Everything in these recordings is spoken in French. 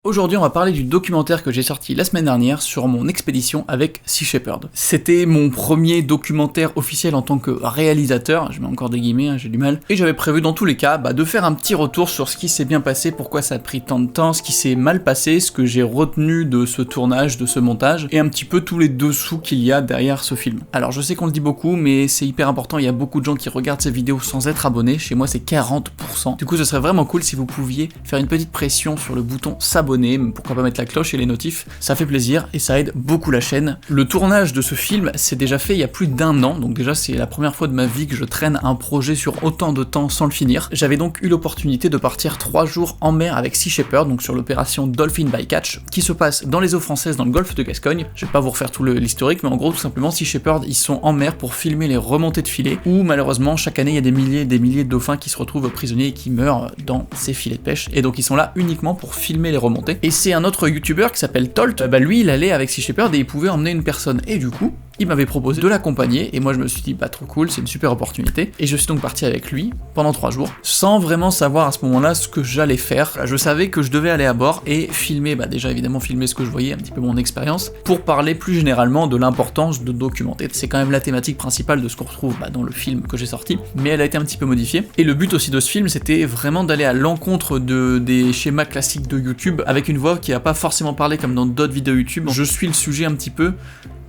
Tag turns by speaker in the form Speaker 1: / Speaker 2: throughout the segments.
Speaker 1: Aujourd'hui, on va parler du documentaire que j'ai sorti la semaine dernière sur mon expédition avec Sea Shepherd. C'était mon premier documentaire officiel en tant que réalisateur, je mets encore des guillemets, j'ai du mal, et j'avais prévu dans tous les cas de faire un petit retour sur ce qui s'est bien passé, pourquoi ça a pris tant de temps, ce qui s'est mal passé, ce que j'ai retenu de ce tournage, de ce montage, et un petit peu tous les dessous qu'il y a derrière ce film. Alors je sais qu'on le dit beaucoup, mais c'est hyper important, il y a beaucoup de gens qui regardent ces vidéos sans être abonnés, chez moi c'est 40%. Du coup ce serait vraiment cool si vous pouviez faire une petite pression sur le bouton s'abonner, pourquoi pas mettre la cloche et les notifs, ça fait plaisir et ça aide beaucoup la chaîne. Le tournage de ce film s'est déjà fait il y a plus d'1 an, donc déjà c'est la première fois de ma vie que je traîne un projet sur autant de temps sans le finir. J'avais donc eu l'opportunité de partir 3 jours en mer avec Sea Shepherd, donc sur l'opération Dolphin Bycatch, qui se passe dans les eaux françaises dans le golfe de Gascogne. Je vais pas vous refaire tout l'historique, mais en gros tout simplement Sea Shepherd ils sont en mer pour filmer les remontées de filets, où malheureusement chaque année il y a des milliers de dauphins qui se retrouvent prisonniers et qui meurent dans ces filets de pêche, et donc ils sont là uniquement pour filmer les remontées. Et c'est un autre youtubeur qui s'appelle Tolt, lui il allait avec Sea Shepherd et il pouvait emmener une personne, et du coup il m'avait proposé de l'accompagner, et moi je me suis dit trop cool, c'est une super opportunité, et je suis donc parti avec lui pendant 3 jours, sans vraiment savoir à ce moment-là ce que j'allais faire. Je savais que je devais aller à bord et filmer, déjà évidemment filmer ce que je voyais, un petit peu mon expérience, pour parler plus généralement de l'importance de documenter. C'est quand même la thématique principale de ce qu'on retrouve dans le film que j'ai sorti, mais elle a été un petit peu modifiée, et le but aussi de ce film c'était vraiment d'aller à l'encontre des schémas classiques de YouTube, avec une voix qui a pas forcément parlé comme dans d'autres vidéos YouTube. Je suis le sujet un petit peu,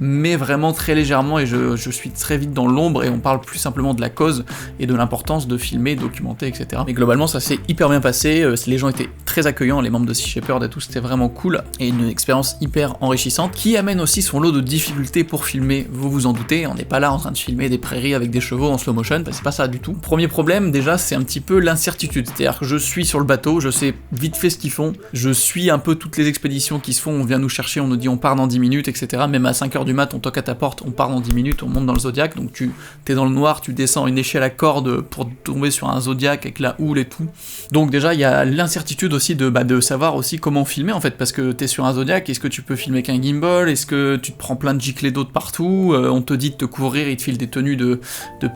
Speaker 1: mais vraiment très légèrement, et je suis très vite dans l'ombre, et on parle plus simplement de la cause et de l'importance de filmer, documenter, etc. Mais globalement ça s'est hyper bien passé, les gens étaient très accueillants, les membres de Sea Shepherd et tout, c'était vraiment cool, et une expérience hyper enrichissante, qui amène aussi son lot de difficultés pour filmer, vous vous en doutez, on n'est pas là en train de filmer des prairies avec des chevaux en slow motion, c'est pas ça du tout. Premier problème, déjà, c'est un petit peu l'incertitude, c'est-à-dire que je suis sur le bateau, je sais vite fait ce qu'ils font, je suis un peu toutes les expéditions qui se font, on vient nous chercher, on nous dit on part dans 10 minutes, etc. Même à 5h du mat, on toque à ta porte, on part dans 10 minutes, on monte dans le Zodiac, donc t'es dans le noir, tu descends une échelle à corde pour tomber sur un Zodiac avec la houle et tout. Donc déjà, il y a l'incertitude aussi de savoir aussi comment filmer en fait, parce que t'es sur un Zodiac, est-ce que tu peux filmer qu'un gimbal, est-ce que tu te prends plein de giclées d'eau de partout, on te dit de te couvrir, il te file des tenues de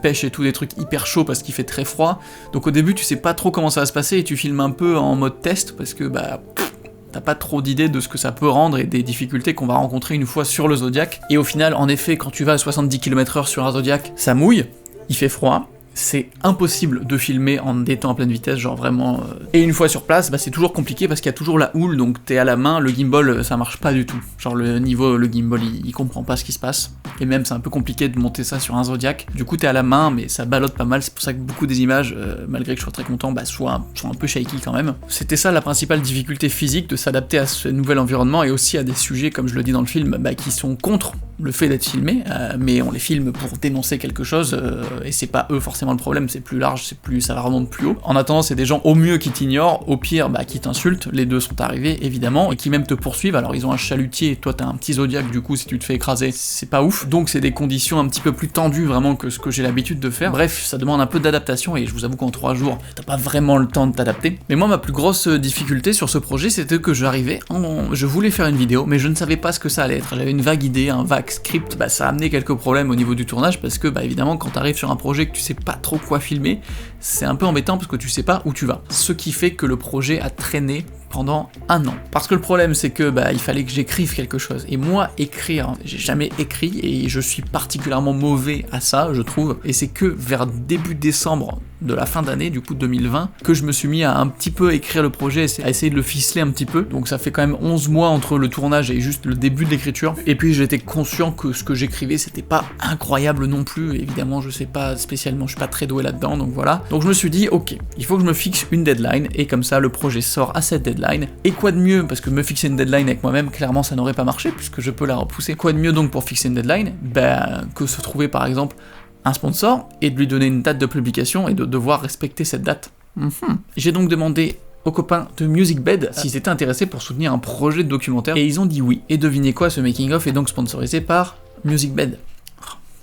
Speaker 1: pêche et tout, des trucs hyper chauds parce qu'il fait très froid. Donc au début, tu sais pas trop comment ça va se passer et tu filmes un peu en mode test parce que t'as pas trop d'idées de ce que ça peut rendre et des difficultés qu'on va rencontrer une fois sur le Zodiac. Et au final, en effet, quand tu vas à 70 km/h sur un Zodiac, ça mouille, il fait froid, c'est impossible de filmer en étant à pleine vitesse, genre vraiment... Et une fois sur place, c'est toujours compliqué parce qu'il y a toujours la houle, donc t'es à la main, le gimbal, ça marche pas du tout. Genre le gimbal, il comprend pas ce qui se passe. Et même, c'est un peu compliqué de monter ça sur un Zodiac. Du coup, t'es à la main, mais ça ballotte pas mal, c'est pour ça que beaucoup des images, malgré que je sois très content, sont un peu shaky quand même. C'était ça la principale difficulté physique, de s'adapter à ce nouvel environnement, et aussi à des sujets, comme je le dis dans le film, qui sont contre le fait d'être filmé, mais on les filme pour dénoncer quelque chose, et c'est pas eux forcément le problème, c'est plus large, ça remonte plus haut. En attendant, c'est des gens au mieux qui t'ignorent, au pire qui t'insultent, les deux sont arrivés évidemment, et qui même te poursuivent. Alors ils ont un chalutier, toi t'as un petit Zodiac, du coup si tu te fais écraser, c'est pas ouf, donc c'est des conditions un petit peu plus tendues vraiment que ce que j'ai l'habitude de faire. Bref, ça demande un peu d'adaptation, et je vous avoue qu'en 3 jours, t'as pas vraiment le temps de t'adapter. Mais moi, ma plus grosse difficulté sur ce projet, c'était que je voulais faire une vidéo, mais je ne savais pas ce que ça allait être. J'avais une vague idée, un vague script, ça a amené quelques problèmes au niveau du tournage, parce que évidemment, quand t'arrives sur un projet que tu sais pas trop quoi filmer, c'est un peu embêtant parce que tu sais pas où tu vas. Ce qui fait que le projet a traîné pendant 1 an. Parce que le problème, c'est que il fallait que j'écrive quelque chose. Et moi, écrire, j'ai jamais écrit, et je suis particulièrement mauvais à ça, je trouve. Et c'est que vers début décembre de la fin d'année, du coup 2020, que je me suis mis à un petit peu écrire le projet, à essayer de le ficeler un petit peu. Donc ça fait quand même 11 mois entre le tournage et juste le début de l'écriture. Et puis j'étais conscient que ce que j'écrivais, c'était pas incroyable non plus. Et évidemment, je sais pas spécialement, je suis pas très doué là-dedans, donc voilà. Donc je me suis dit, ok, il faut que je me fixe une deadline, et comme ça, le projet sort à cette deadline. Et quoi de mieux, parce que me fixer une deadline avec moi-même, clairement ça n'aurait pas marché, puisque je peux la repousser. Quoi de mieux donc pour fixer une deadline, que se trouver par exemple un sponsor, et de lui donner une date de publication, et de devoir respecter cette date. J'ai donc demandé aux copains de MusicBed s'ils étaient intéressés pour soutenir un projet de documentaire, et ils ont dit oui. Et devinez quoi, ce making-of est donc sponsorisé par MusicBed.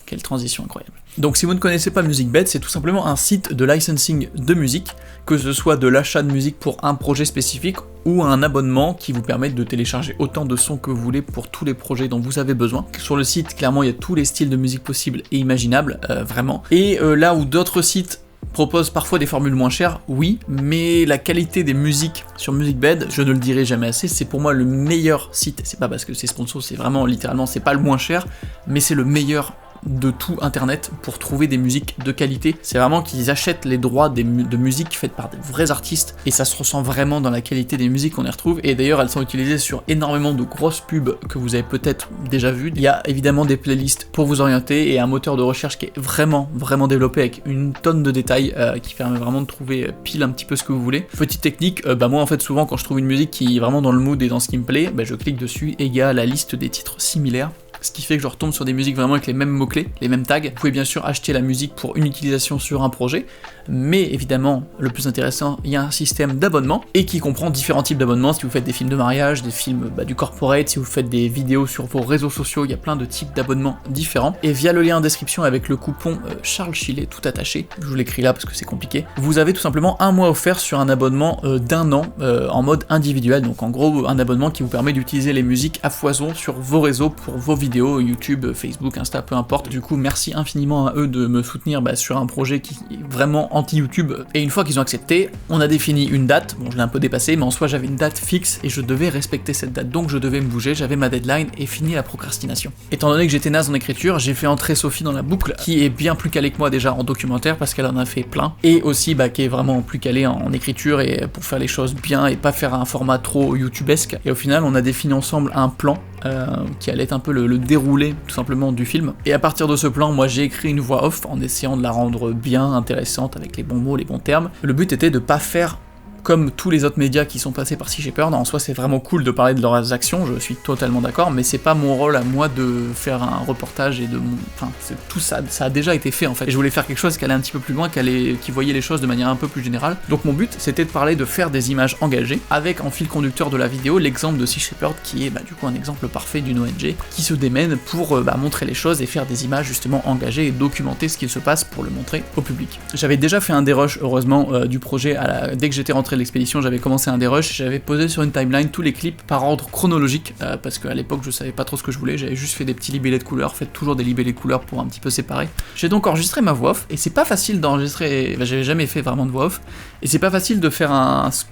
Speaker 1: Quelle transition incroyable. Donc si vous ne connaissez pas MusicBed, c'est tout simplement un site de licensing de musique, que ce soit de l'achat de musique pour un projet spécifique, ou un abonnement qui vous permet de télécharger autant de sons que vous voulez pour tous les projets dont vous avez besoin. Sur le site, clairement, il y a tous les styles de musique possibles et imaginables, vraiment. Et là où d'autres sites propose parfois des formules moins chères, oui, mais la qualité des musiques sur MusicBed, je ne le dirai jamais assez, c'est pour moi le meilleur site. C'est pas parce que c'est sponsor, c'est vraiment littéralement, c'est pas le moins cher, mais c'est le meilleur de tout internet pour trouver des musiques de qualité. C'est vraiment qu'ils achètent les droits de musique faites par des vrais artistes, et ça se ressent vraiment dans la qualité des musiques qu'on y retrouve, et d'ailleurs elles sont utilisées sur énormément de grosses pubs que vous avez peut-être déjà vues. Il y a évidemment des playlists pour vous orienter, et un moteur de recherche qui est vraiment développé avec une tonne de détails, qui permet vraiment de trouver pile un petit peu ce que vous voulez. Petite technique, moi en fait souvent quand je trouve une musique qui est vraiment dans le mood et dans ce qui me plaît, je clique dessus et il y a la liste des titres similaires, ce qui fait que je retombe sur des musiques vraiment avec les mêmes mots-clés, les mêmes tags. Vous pouvez bien sûr acheter la musique pour une utilisation sur un projet, mais évidemment, le plus intéressant, il y a un système d'abonnement, et qui comprend différents types d'abonnements. Si vous faites des films de mariage, des films du corporate, si vous faites des vidéos sur vos réseaux sociaux, il y a plein de types d'abonnements différents. Et via le lien en description avec le coupon Charles Chilet, tout attaché, je vous l'écris là parce que c'est compliqué, vous avez tout simplement un mois offert sur un abonnement d'1 an en mode individuel, donc en gros un abonnement qui vous permet d'utiliser les musiques à foison sur vos réseaux pour vos vidéos, YouTube, Facebook, Insta, peu importe. Du coup, merci infiniment à eux de me soutenir sur un projet qui est vraiment anti-YouTube. Et une fois qu'ils ont accepté, on a défini une date. Bon, je l'ai un peu dépassé, mais en soi, j'avais une date fixe et je devais respecter cette date. Donc, je devais me bouger, j'avais ma deadline et fini la procrastination. Étant donné que j'étais naze en écriture, j'ai fait entrer Sophie dans la boucle, qui est bien plus calée que moi déjà en documentaire, parce qu'elle en a fait plein. Et aussi, qui est vraiment plus calée en écriture et pour faire les choses bien et pas faire un format trop YouTubesque. Et au final, on a défini ensemble un plan qui allait être un peu le déroulé tout simplement du film. Et à partir de ce plan, moi j'ai écrit une voix off en essayant de la rendre bien intéressante avec les bons mots, les bons termes. Le but était de pas faire comme tous les autres médias qui sont passés par Sea Shepherd. En soi, c'est vraiment cool de parler de leurs actions, je suis totalement d'accord, mais c'est pas mon rôle à moi de faire un reportage et tout ça, ça a déjà été fait en fait. Et je voulais faire quelque chose qui allait un petit peu plus loin, qui voyait les choses de manière un peu plus générale. Donc mon but, c'était de parler de faire des images engagées, avec en fil conducteur de la vidéo l'exemple de Sea Shepherd, qui est du coup un exemple parfait d'une ONG qui se démène pour montrer les choses et faire des images justement engagées et documenter ce qu'il se passe pour le montrer au public. J'avais déjà fait un dérush, heureusement, du projet dès que j'étais rentré de l'expédition, j'avais commencé un dérush, j'avais posé sur une timeline tous les clips par ordre chronologique, parce qu'à l'époque je savais pas trop ce que je voulais, j'avais juste fait des petits libellés de couleurs, faites toujours des libellés de couleurs pour un petit peu séparer. J'ai donc enregistré ma voix off, et c'est pas facile d'enregistrer, j'avais jamais fait vraiment de voix off, et c'est pas facile de faire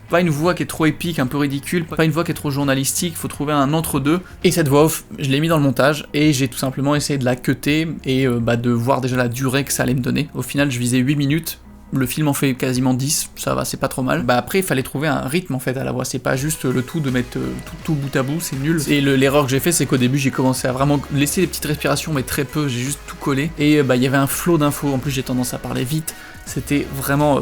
Speaker 1: pas une voix qui est trop épique, un peu ridicule, pas une voix qui est trop journalistique, faut trouver un entre-deux, et cette voix off, je l'ai mis dans le montage, et j'ai tout simplement essayé de la cutter, et de voir déjà la durée que ça allait me donner. Au final, je visais 8 minutes, le film en fait quasiment 10, ça va, c'est pas trop mal. Après, il fallait trouver un rythme en fait à la voix, c'est pas juste le tout de mettre tout bout à bout, c'est nul. Et l'erreur que j'ai fait, c'est qu'au début, j'ai commencé à vraiment laisser des petites respirations, mais très peu, j'ai juste tout collé. Et il y avait un flot d'infos, en plus j'ai tendance à parler vite, c'était vraiment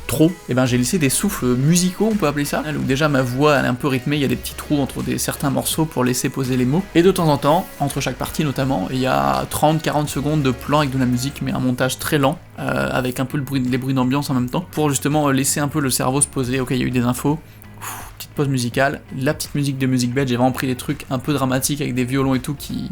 Speaker 1: trop. Et j'ai laissé des souffles musicaux, on peut appeler ça, où déjà ma voix elle est un peu rythmée, il y a des petits trous entre certains morceaux pour laisser poser les mots. Et de temps en temps, entre chaque partie notamment, il y a 30-40 secondes de plan avec de la musique, mais un montage très lent, avec un peu les bruits d'ambiance en même temps, pour justement laisser un peu le cerveau se poser. Ok, il y a eu des infos, petite pause musicale, la petite musique de MusicBed, j'ai vraiment pris des trucs un peu dramatiques avec des violons et tout qui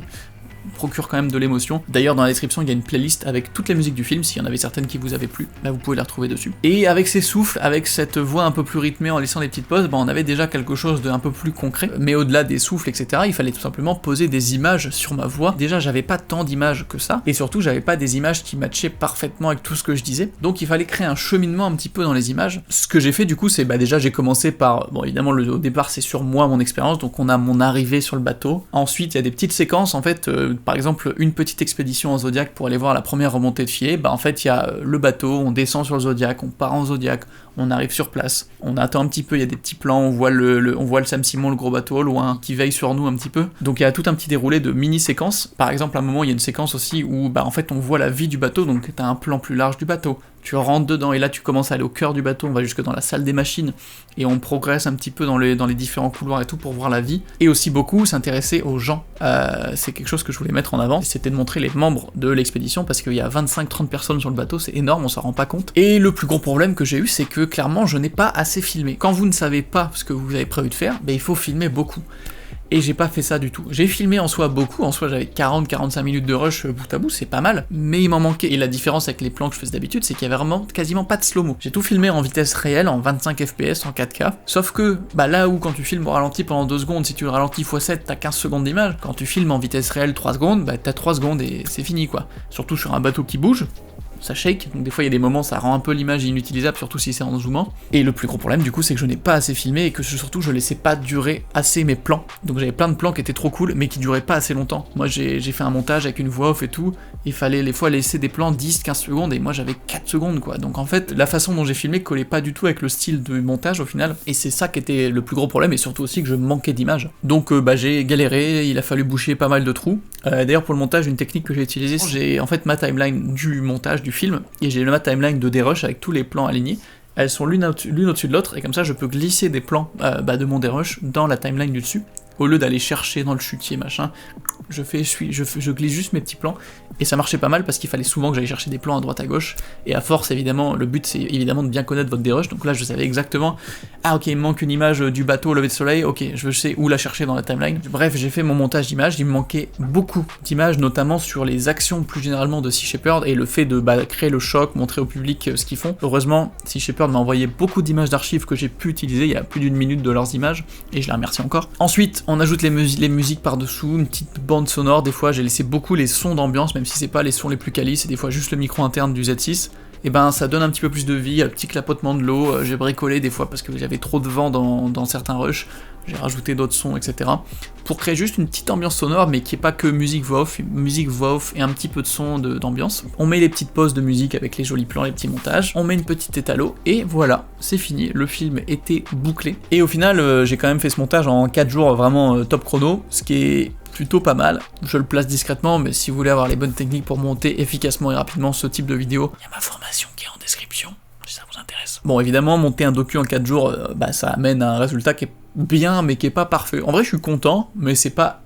Speaker 1: procure quand même de l'émotion. D'ailleurs, dans la description, il y a une playlist avec toutes les musiques du film, s'il y en avait certaines qui vous avaient plu, vous pouvez les retrouver dessus. Et avec ces souffles, avec cette voix un peu plus rythmée en laissant des petites pauses, on avait déjà quelque chose d'un peu plus concret, mais au-delà des souffles, etc., il fallait tout simplement poser des images sur ma voix. Déjà, j'avais pas tant d'images que ça, et surtout, j'avais pas des images qui matchaient parfaitement avec tout ce que je disais, donc il fallait créer un cheminement un petit peu dans les images. Ce que j'ai fait du coup, c'est déjà j'ai commencé par, évidemment, au départ, c'est sur moi, mon expérience, donc on a mon arrivée sur le bateau. Ensuite, il y a des petites séquences, en fait, par exemple, une petite expédition en Zodiac pour aller voir la première remontée de filet, en fait, il y a le bateau, on descend sur le Zodiac, on part en Zodiac, on arrive sur place, on attend un petit peu, il y a des petits plans, on voit le Sam Simon, le gros bateau au loin, qui veille sur nous un petit peu. Donc il y a tout un petit déroulé de mini-séquences. Par exemple, à un moment, il y a une séquence aussi où, en fait, on voit la vie du bateau, donc t'as un plan plus large du bateau. Tu rentres dedans, et là, tu commences à aller au cœur du bateau, on va jusque dans la salle des machines, et on progresse un petit peu dans les différents couloirs et tout pour voir la vie. Et aussi beaucoup s'intéresser aux gens. C'est quelque chose que je voulais mettre en avant, c'était de montrer les membres de l'expédition, parce qu'il y a 25-30 personnes sur le bateau, c'est énorme, on s'en rend pas compte. Et le plus gros problème que j'ai eu, c'est que clairement, je n'ai pas assez filmé. Quand vous ne savez pas ce que vous avez prévu de faire, il faut filmer beaucoup. Et j'ai pas fait ça du tout. J'ai filmé en soi beaucoup, en soi j'avais 40-45 minutes de rush bout à bout, c'est pas mal, mais il m'en manquait. Et la différence avec les plans que je faisais d'habitude, c'est qu'il y avait vraiment quasiment pas de slow-mo. J'ai tout filmé en vitesse réelle, en 25 fps, en 4K, sauf que, là où quand tu filmes au ralenti pendant 2 secondes, si tu le ralentis x7, t'as 15 secondes d'image, quand tu filmes en vitesse réelle 3 secondes, t'as 3 secondes et c'est fini quoi. Surtout sur un bateau qui bouge, ça shake, donc des fois il y a des moments ça rend un peu l'image inutilisable, surtout si c'est en zoomant. Et le plus gros problème du coup c'est que je n'ai pas assez filmé et que surtout je laissais pas durer assez mes plans. Donc j'avais plein de plans qui étaient trop cool mais qui duraient pas assez longtemps. Moi j'ai fait un montage avec une voix off et tout, il fallait les fois laisser des plans 10-15 secondes et moi j'avais 4 secondes quoi. Donc en fait la façon dont j'ai filmé collait pas du tout avec le style de montage au final, et c'est ça qui était le plus gros problème, et surtout aussi que je manquais d'images. Donc j'ai galéré, il a fallu boucher pas mal de trous. D'ailleurs pour le montage, une technique que j'ai utilisée, j'ai en fait ma timeline du montage du film, et j'ai ma timeline de dérush avec tous les plans alignés. Elles sont l'une au-dessus de l'autre, et comme ça je peux glisser des plans de mon dérush dans la timeline du dessus, au lieu d'aller chercher dans le chutier machin. Je glisse juste mes petits plans, et ça marchait pas mal parce qu'il fallait souvent que j'aille chercher des plans à droite à gauche, et à force évidemment, le but c'est évidemment de bien connaître votre dérush, donc là je savais exactement, ah ok il me manque une image du bateau au lever de soleil, ok je sais où la chercher dans la timeline. Bref, j'ai fait mon montage d'images, il me manquait beaucoup d'images, notamment sur les actions plus généralement de Sea Shepherd, et le fait de créer le choc, montrer au public ce qu'ils font. Heureusement, Sea Shepherd m'a envoyé beaucoup d'images d'archives que j'ai pu utiliser, il y a plus d'1 minute de leurs images, et je les remercie encore. Ensuite, on ajoute les musiques par-dessous, une petite bande sonore, des fois j'ai laissé beaucoup les sons d'ambiance, même si c'est pas les sons les plus qualis, c'est des fois juste le micro interne du Z6, et ben ça donne un petit peu plus de vie, un petit clapotement de l'eau, j'ai bricolé des fois parce que j'avais trop de vent dans certains rushs, j'ai rajouté d'autres sons, etc. pour créer juste une petite ambiance sonore, mais qui est pas que musique voix off et un petit peu de son d'ambiance. On met les petites pauses de musique avec les jolis plans, les petits montages, on met une petite étalo, et voilà, c'est fini, le film était bouclé. Et au final, j'ai quand même fait ce montage en 4 jours vraiment top chrono, ce qui est plutôt pas mal. Je le place discrètement, mais si vous voulez avoir les bonnes techniques pour monter efficacement et rapidement ce type de vidéo, il y a ma formation qui est en description, si ça vous intéresse. Bon, évidemment, monter un docu en 4 jours, ça amène à un résultat qui est bien, mais qui est pas parfait. En vrai, je suis content, mais c'est pas...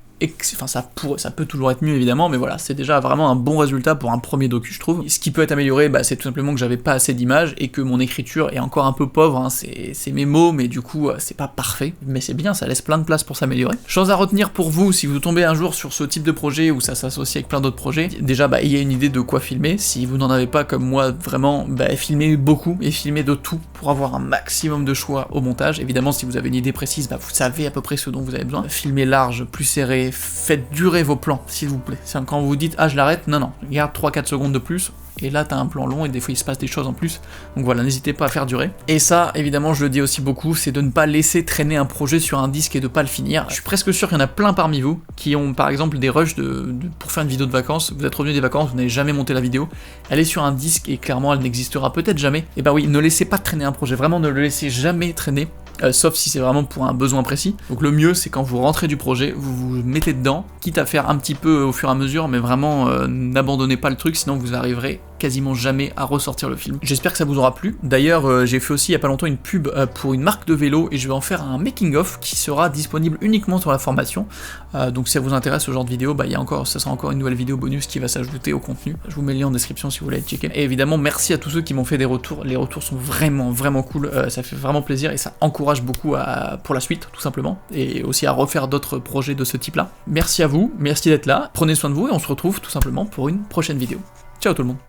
Speaker 1: Enfin, ça peut toujours être mieux évidemment, mais voilà, c'est déjà vraiment un bon résultat pour un premier docu, je trouve. Ce qui peut être amélioré, c'est tout simplement que j'avais pas assez d'images et que mon écriture est encore un peu pauvre, hein. C'est mes mots, mais du coup, c'est pas parfait, mais c'est bien, ça laisse plein de place pour s'améliorer. Chose à retenir pour vous, si vous tombez un jour sur ce type de projet où ça s'associe avec plein d'autres projets, déjà, ayez une idée de quoi filmer. Si vous n'en avez pas comme moi, vraiment, filmez beaucoup et filmez de tout pour avoir un maximum de choix au montage. Évidemment, si vous avez une idée précise, vous savez à peu près ce dont vous avez besoin. Filmez large, plus serré, faites durer vos plans, s'il vous plaît. C'est quand vous vous dites, ah je l'arrête, non, garde 3-4 secondes de plus, et là t'as un plan long, et des fois il se passe des choses en plus, donc voilà, n'hésitez pas à faire durer. Et ça, évidemment, je le dis aussi beaucoup, c'est de ne pas laisser traîner un projet sur un disque et de pas le finir. Je suis presque sûr qu'il y en a plein parmi vous qui ont par exemple des rushs pour faire une vidéo de vacances, vous êtes revenu des vacances, vous n'avez jamais monté la vidéo, elle est sur un disque et clairement elle n'existera peut-être jamais. Et oui, ne laissez pas traîner un projet, vraiment ne le laissez jamais traîner. Sauf si c'est vraiment pour un besoin précis. Donc le mieux c'est quand vous rentrez du projet, vous vous mettez dedans, quitte à faire un petit peu au fur et à mesure, mais vraiment n'abandonnez pas le truc, sinon vous arriverez quasiment jamais à ressortir le film. J'espère que ça vous aura plu. D'ailleurs, j'ai fait aussi il y a pas longtemps une pub pour une marque de vélo, et je vais en faire un making of qui sera disponible uniquement sur la formation. Donc si ça vous intéresse ce genre de vidéo, ça sera encore une nouvelle vidéo bonus qui va s'ajouter au contenu. Je vous mets le lien en description si vous voulez checker. Et évidemment, merci à tous ceux qui m'ont fait des retours. Les retours sont vraiment cool, ça fait vraiment plaisir et ça encourage beaucoup pour la suite, tout simplement, et aussi à refaire d'autres projets de ce type-là. Merci à vous, merci d'être là, prenez soin de vous et on se retrouve tout simplement pour une prochaine vidéo. Ciao tout le monde.